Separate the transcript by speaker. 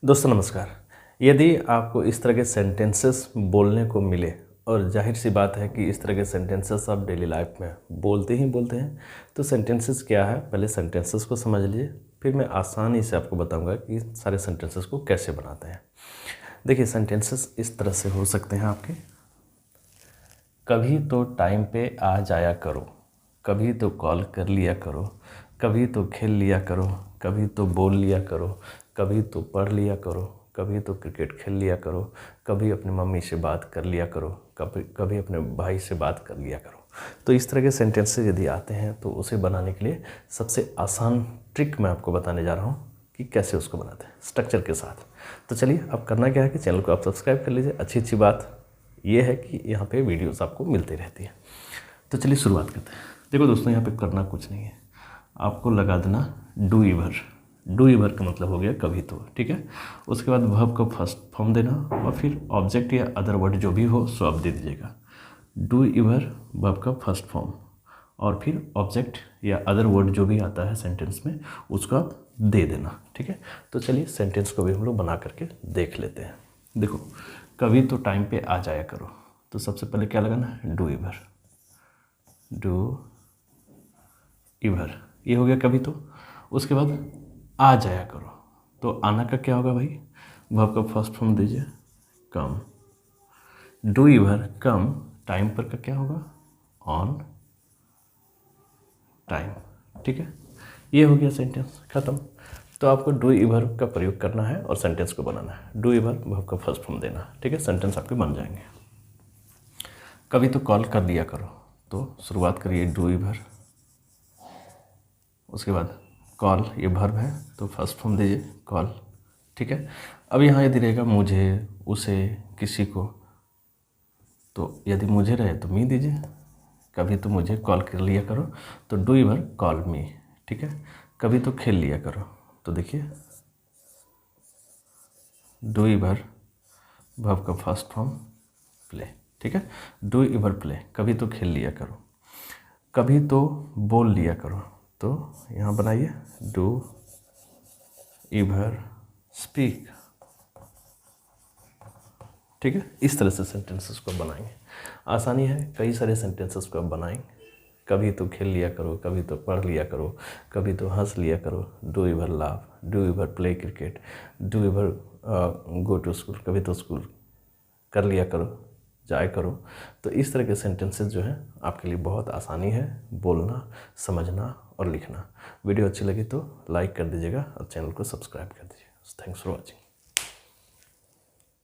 Speaker 1: दोस्तों नमस्कार। यदि आपको इस तरह के सेंटेंसेस बोलने को मिले, और जाहिर सी बात है कि इस तरह के सेंटेंसेस आप डेली लाइफ में बोलते हैं, तो सेंटेंसेस क्या है, पहले सेंटेंसेस को समझ लीजिए, फिर मैं आसानी से आपको बताऊंगा कि सारे सेंटेंसेस को कैसे बनाते हैं। देखिए, सेंटेंसेस इस तरह से हो सकते हैं आपके। कभी तो टाइम पे आ जाया करो, कभी तो कॉल कर लिया करो, कभी तो खेल लिया करो, कभी तो बोल लिया करो, कभी तो पढ़ लिया करो, कभी तो क्रिकेट खेल लिया करो, कभी अपनी मम्मी से बात कर लिया करो, कभी अपने भाई से बात कर लिया करो। तो इस तरह के सेंटेंसेस यदि आते हैं तो उसे बनाने के लिए सबसे आसान ट्रिक मैं आपको बताने जा रहा हूँ कि कैसे उसको बनाते हैं स्ट्रक्चर के साथ। तो चलिए, अब करना क्या है कि चैनल को आप सब्सक्राइब कर लीजिए। अच्छी बात ये है कि यहाँ पे वीडियोस आपको मिलती रहती है। तो चलिए शुरुआत करते हैं। देखो दोस्तों, यहाँ पे करना कुछ नहीं है, आपको लगा देना डू इवर। डू इवर का मतलब हो गया कभी तो, ठीक है। उसके बाद वर्ब को फर्स्ट फॉर्म देना और फिर ऑब्जेक्ट या अदर वर्ड जो भी हो सो आप दे दीजिएगा। डू इवर वर्ब का फर्स्ट फॉर्म और फिर ऑब्जेक्ट या अदर वर्ड जो भी आता है सेंटेंस में उसको आप दे देना, ठीक है। तो चलिए सेंटेंस को भी हम लोग बना करके देख लेते हैं। देखो, कभी तो टाइम पे आ जाया करो, तो सबसे पहले क्या लगाना है, डू इवर। डू इवर, ये हो गया कभी तो। उसके बाद आ जाया करो, तो आना का क्या होगा भाई, वर्ब का फर्स्ट फॉर्म दीजिए, कम। डू इवर कम, टाइम पर का क्या होगा, ऑन टाइम, ठीक है। ये हो गया सेंटेंस खत्म। तो आपको डू इवर का प्रयोग करना है और सेंटेंस को बनाना है। डू इवर वर्ब का फर्स्ट फॉर्म देना, ठीक है, सेंटेंस आपके बन जाएंगे। कभी तो कॉल कर लिया करो, तो शुरुआत करिए डू इवर। उसके बाद कॉल, ये वर्ब है तो फर्स्ट फॉर्म दीजिए कॉल, ठीक है। अब यहाँ यदि रहेगा मुझे, उसे, किसी को, तो यदि मुझे रहे तो मी दीजिए। कभी तो मुझे कॉल कर लिया करो, तो डू इवर कॉल मी, ठीक है। कभी तो खेल लिया करो, तो देखिए डू इवर वर्ब का फर्स्ट फॉर्म प्ले, ठीक है। डू इवर प्ले, कभी तो खेल लिया करो। कभी तो बोल लिया करो, तो यहाँ बनाइए डू इवर स्पीक, ठीक है। इस तरह से सेंटेंसेस को बनाएंगे। आसानी है, कई सारे सेंटेंसेस को आप बनाएंगे। कभी तो खेल लिया करो, कभी तो पढ़ लिया करो, कभी तो हंस लिया करो, do ever laugh, do ever play cricket, do ever go to school, कभी तो स्कूल कर लिया करो, जाया करो। तो इस तरह के सेंटेंसेस जो हैं आपके लिए बहुत आसानी है बोलना, समझना और लिखना। वीडियो अच्छी लगी तो लाइक कर दीजिएगा और चैनल को सब्सक्राइब कर दीजिए। Thanks for watching.